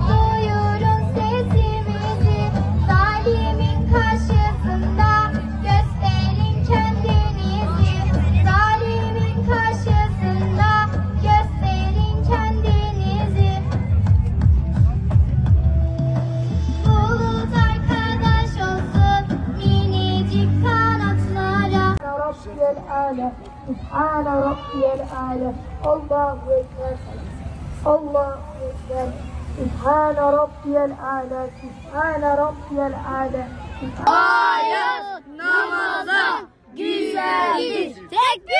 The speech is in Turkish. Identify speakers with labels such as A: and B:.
A: Duyurun sesimizi, zalimin karşısında gösterin kendinizi. Zalimin karşısında gösterin kendinizi. Bulut arkadaş olsun minicik kanatlara.
B: Rabbiyel Âle, Sübhâne Rabbiyel Âle, Allahu Ekber, Allahu Ekber, Sübhâne Rabbiyel Âle, Sübhâne Rabbiyel Âle.
A: Hayat namaza güzeldir. Tekbir!